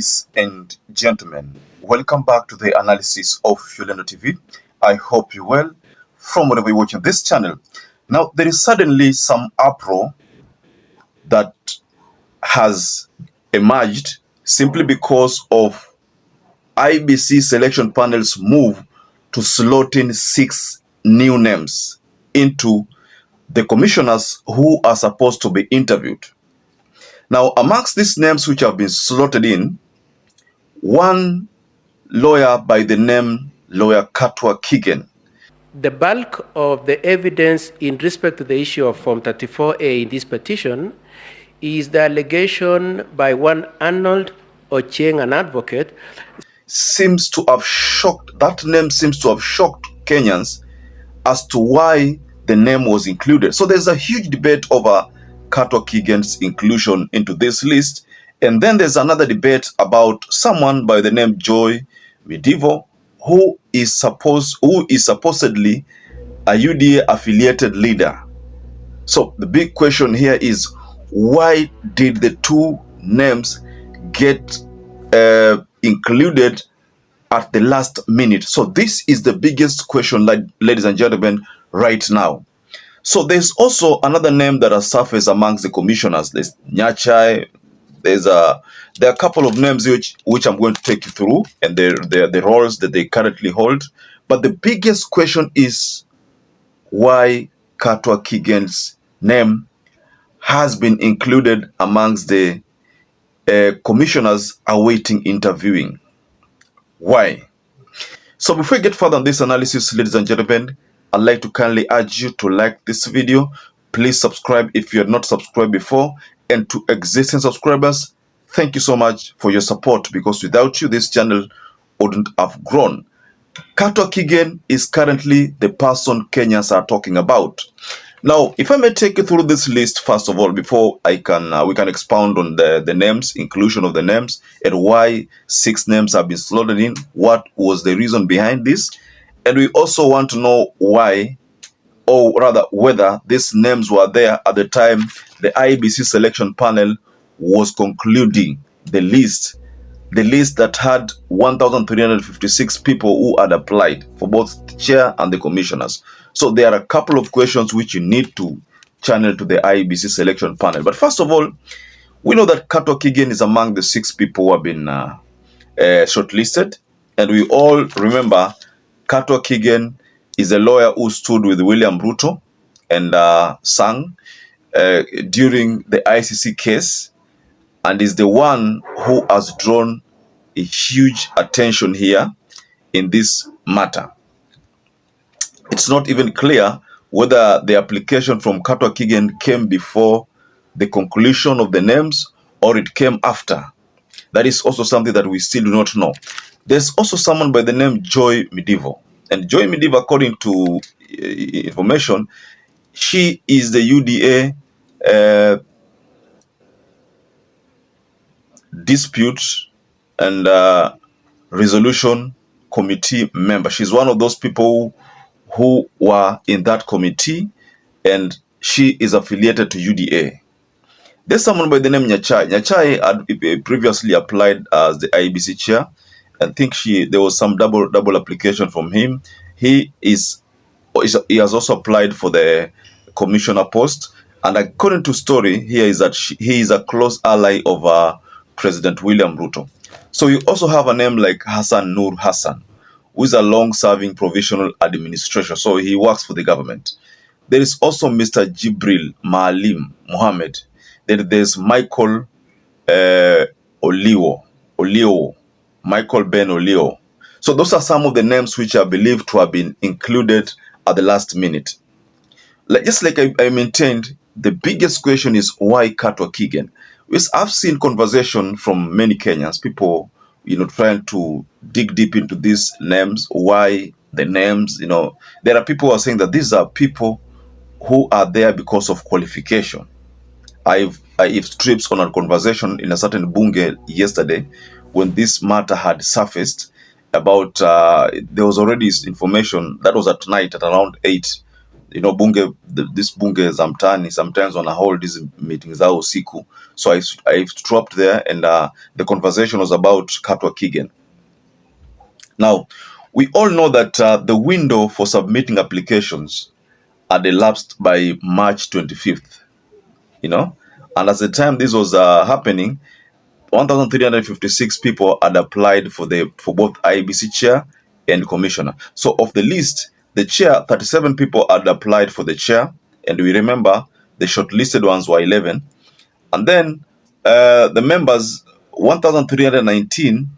Ladies and gentlemen, welcome back to the analysis of YOLENO TV. I hope you're well from wherever you're watching this channel. Now, there is suddenly some uproar that has emerged simply because of IEBC selection panel's move to slot in 6 new names into the commissioners who are supposed to be interviewed. Now, amongst these names which have been slotted in, one lawyer by the name lawyer KATWA KIGEN. The bulk of the evidence in respect to the issue of Form 34A in this petition is the allegation by one Arnold Ochieng, an advocate. Seems to have shocked, that name seems to have shocked Kenyans as to why the name was included. So there's a huge debate over KATWA KIGEN's inclusion into this list. And then there's another debate about someone by the name Joy Medivo, who is supposedly a UDA affiliated leader. So the big question here is, why did the two names get included at the last minute? So this is the biggest question, ladies and gentlemen, right now. So there's also another name that has surfaced amongst the commissioners. There's Nyachai. There are a couple of names which I'm going to take you through, and the roles that they currently hold. But the biggest question is why KATWA KIGEN's name has been included amongst the commissioners awaiting interviewing. Why? So before we get further on this analysis, ladies and gentlemen, I'd like to kindly urge you to like this video. Please subscribe if you are not subscribed before. And to existing subscribers, thank you so much for your support, because without you, this channel wouldn't have grown. KATWA KIGEN is currently the person Kenyans are talking about. Now, if I may take you through this list, first of all, before we can expound on the names, inclusion of the names, and why 6 names have been slotted in, what was the reason behind this. And we also want to know why, or rather whether these names were there at the time the IEBC selection panel was concluding the list that had 1,356 people who had applied for both the chair and the commissioners. So there are a couple of questions which you need to channel to the IEBC selection panel. But first of all, we know that KATWA KIGEN is among the 6 people who have been shortlisted. And we all remember KATWA KIGEN is a lawyer who stood with William Ruto and sang during the ICC case, and is the one who has drawn a huge attention here in this matter. It's not even clear whether the application from KATWA KIGEN came before the conclusion of the names or it came after. That is also something that we still do not know. There's also someone by the name Joy Medivo. And Joy Medivo, according to information, she is the UDA dispute and resolution committee member. She's one of those people who were in that committee, and she is affiliated to UDA. There's someone by the name Nyachai. Nyachai had previously applied as the IEBC chair. I think there was some double application from him. He has also applied for the commissioner post, and according to story here is that he is a close ally of President William Ruto. So you also have a name like Hassan Nur Hassan, who is a long-serving provisional administrator. So he works for the government. There is also Mr. Jibril Maalim Mohammed. Then there's Michael Olio, Michael Ben Olio. So those are some of the names which are believed to have been included at the last minute. Just like I maintained, the biggest question is why KATWA KIGEN? I've seen conversation from many Kenyans, people, trying to dig deep into these names. Why the names? There are people who are saying that these are people who are there because of qualification. I've stripped on a conversation in a certain bunge yesterday when this matter had surfaced about, there was already information, that was at night at around 8, you know, this bunge za mtaani sometimes wanna hold these meetings zao usiku. So I dropped there, and the conversation was about KATWA KIGEN. Now, we all know that the window for submitting applications had elapsed by March 25th, you know, and at the time this was happening, 1,356 people had applied for both IEBC chair and commissioner. So of the list, the chair, 37 people had applied for the chair, and we remember the shortlisted ones were 11, and then the members, 1,319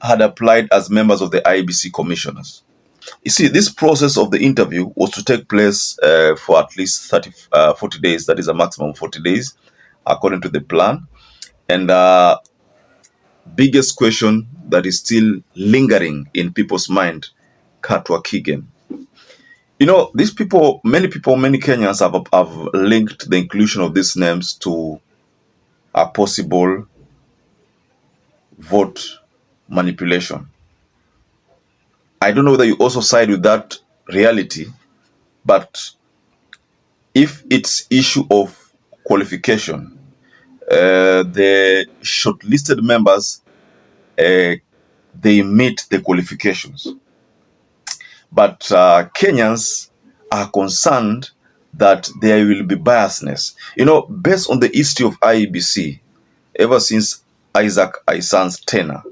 had applied as members of the IEBC commissioners. You see, this process of the interview was to take place for at least 40 days. That is a maximum of 40 days, according to the plan. And biggest question that is still lingering in people's mind, KATWA KIGEN. You know, these people, many Kenyans have linked the inclusion of these names to a possible vote manipulation. I don't know whether you also side with that reality, but if it's issue of qualification, the shortlisted members, they meet the qualifications. But Kenyans are concerned that there will be biasness. You know, based on the history of IEBC, ever since Isaac Aisan's tenure,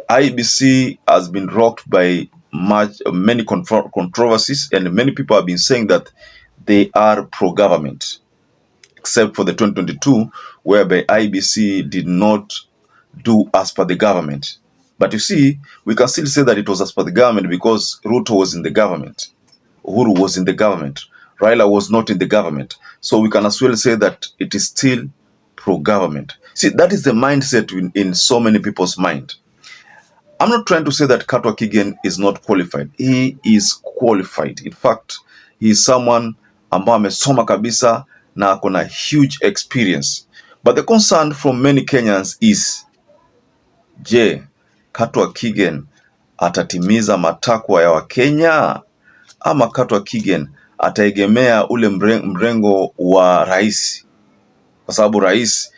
IEBC has been rocked by many controversies, and many people have been saying that they are pro-government, except for the 2022, whereby IEBC did not do as per the government. But you see, we can still say that it was as per the government because Ruto was in the government, Uhuru was in the government, Raila was not in the government. So we can as well say that it is still pro-government. See, that is the mindset in so many people's mind. I'm not trying to say that KATWA KIGEN is not qualified. He is qualified. In fact, he is someone ambao amesoma kabisa na akona huge experience. But the concern from many Kenyans is, je, KATWA KIGEN atatimiza matakwa ya Wakenya, ama KATWA KIGEN ataegemea ule mrengo wa rais? Kwa sababu rais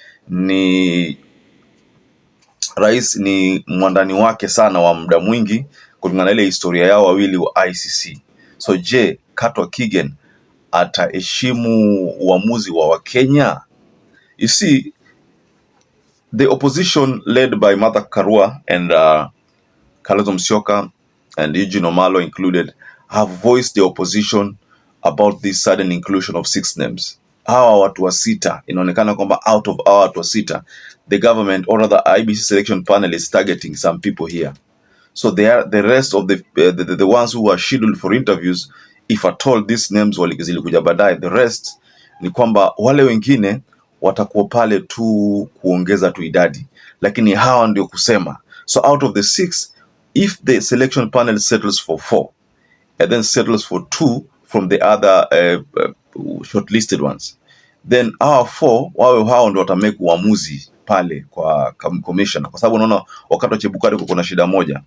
ni mwandani wake sana wa muda mwingi kulingana ile historia yao wawili wa ICC. So je, KATWA KIGEN ataheshimu uamuzi wa Wakenya? You see, the opposition led by Martha Karua and Kalonzo Musyoka and Eugene Omalo included have voiced the opposition about this sudden inclusion of 6 names. Hawa watu wa sita, inaonekana kwamba out of our watu wa sita, the government or rather IEBC selection panel is targeting some people here. So they are the rest of the ones who are scheduled for interviews, if at all these names zilikuja baadaye, the rest ni kwamba wale wengine watakuwa pale tu kuongeza tu idadi, lakini hawa ndio kusema. So out of the 6, if the selection panel settles for 4 and then settles for 2 from the other shortlisted ones, then our 4 hao ndio watamake uamuzi pale kwa commissioner. Kwa sababu unaona wakati wa Chebukati kuna shida moja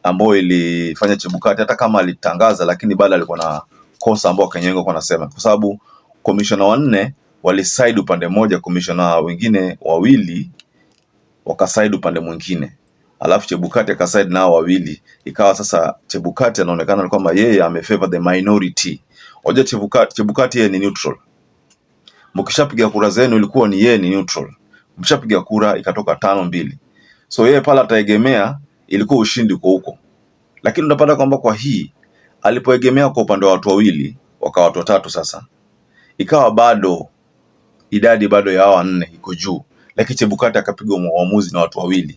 ambayo ilifanya Chebukati, hata kama alitangaza, lakini bado alikuwa na kosa ambao Kanyengo kwa nasema, kwa sababu commissioner 4 waliside upande moja, commissioner wengine 2 wakaside upande mwingine, alafu Chebukati akaside nao 2. Ikawa sasa Chebukati anaonekana kwamba yeye amefavor the minority. Hoja Chebukati yeye ni neutral. Mkishapiga kura zenu ilikuwa ni yeye ni neutral. Mshapiga kura ikatoka 5-2. So yeye pala ataegemea ilikuwa ushindi kwa huko. Lakini unapata kwamba kwa hii alipoegemea kwa upande wa watu 2, wakawa watu 3 sasa. Ikawa bado idadi bado ya hawa 4 iko juu. Lakini Chebukati akapiga uamuzi na watu 2.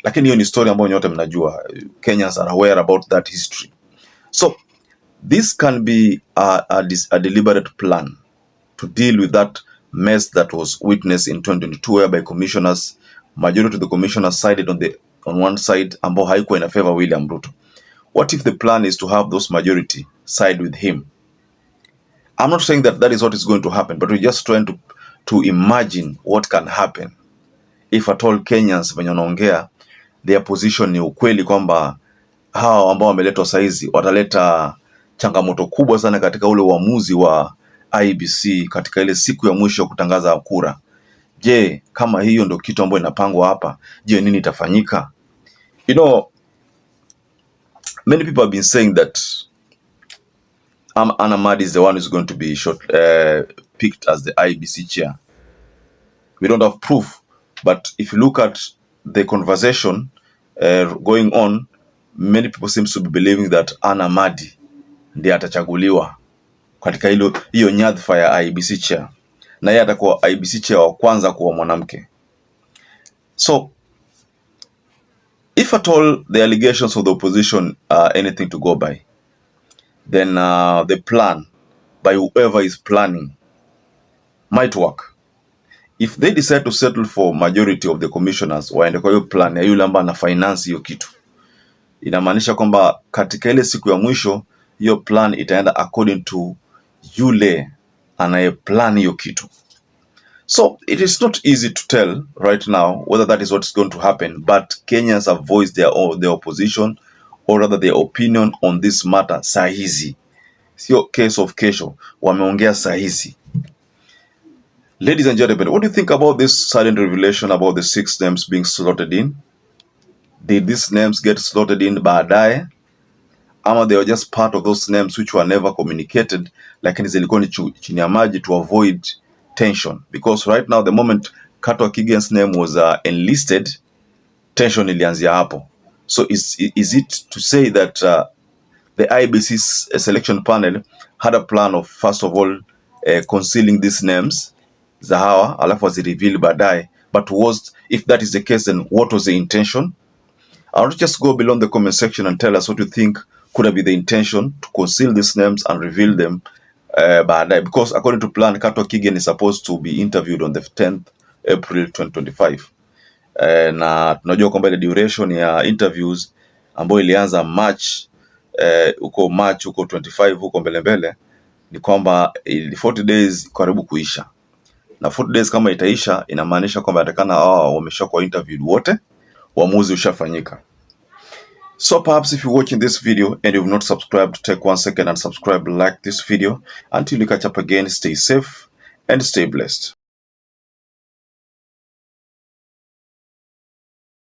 Lakini hiyo ni story ambayo nyote mnajua. Kenyans are aware about that history. So this can be a deliberate plan to deal with that mess that was witnessed in 2022, whereby majority of the commissioners sided on one side ambao haikuwa in favor William Ruto. What if the plan is to have those majority side with him? I'm not saying that is what is going to happen, but we're just trying to imagine what can happen if at all Kenyans venye wanaongea their position ni ukweli kwamba hawa ambao wameletwa saizi wataleta changamoto kubwa sana katika ule uamuzi wa IEBC katika ile siku ya mwisho kutangaza kura. Je, kama hiyo ndio kitu ambayo inapangwa hapa, je, nini itafanyika? You know, many people have been saying that Anna Madi is the one who's going to be picked as the IEBC chair. We don't have proof, but if you look at the conversation going on, many people seem to be believing that Anna Madi ndiye atachaguliwa katika hiyo nyadhifa ya IEBC chair, na yeye atakuwa IEBC chair wa kwanza kuwa mwanamke. So if at all the allegations of the opposition are anything to go by, then the plan by whoever is planning might work. If they decide to settle for majority of the commissioners, waende kwa hiyo plan ya yule ambaye ana finance hiyo kitu, inamaanisha kwamba katika ile siku ya mwisho hiyo plan itaenda according to yule anaye plan hiyo kitu. So it is not easy to tell right now whether that is what's going to happen, but Kenyans have voiced their opposition, or rather their opinion on this matter sahizi. Sio case of kesho, wameongea sahizi. Ladies and gentlemen, what do you think about this sudden revelation about the 6 names being slotted in? Did these names get slotted in baadaye, ama they were just part of those names which were never communicated, lakini zilikuwa ni chini ya maji to avoid tension? Because right now, the moment KATWA KIGEN's name was enlisted, tension ilianzia hapo. So is it to say that the IEBC selection panel had a plan of, first of all, concealing these names za hawa alafu wazireveal baadaye? But if that is the case, then what was the intention? I want to just go below in the comment section and tell us what you think could have been the intention to conceal these names and reveal them baadaye, because according to plan, KATWA KIGEN is supposed to be interviewed on the 10th April 2025. Na tunajua kwamba ile duration ya interviews ambayo ilianza March huko 25 huko mbele ni kwamba 40 days karibu kuisha, na 40 days kama itaisha inamaanisha kwamba atakana wameshakuwa interviewed wote, uamuzi ushafanyika. So perhaps if you're watching this video and you've not subscribed, take 1 second and subscribe, like this video. Until you catch up again, stay safe and stay blessed.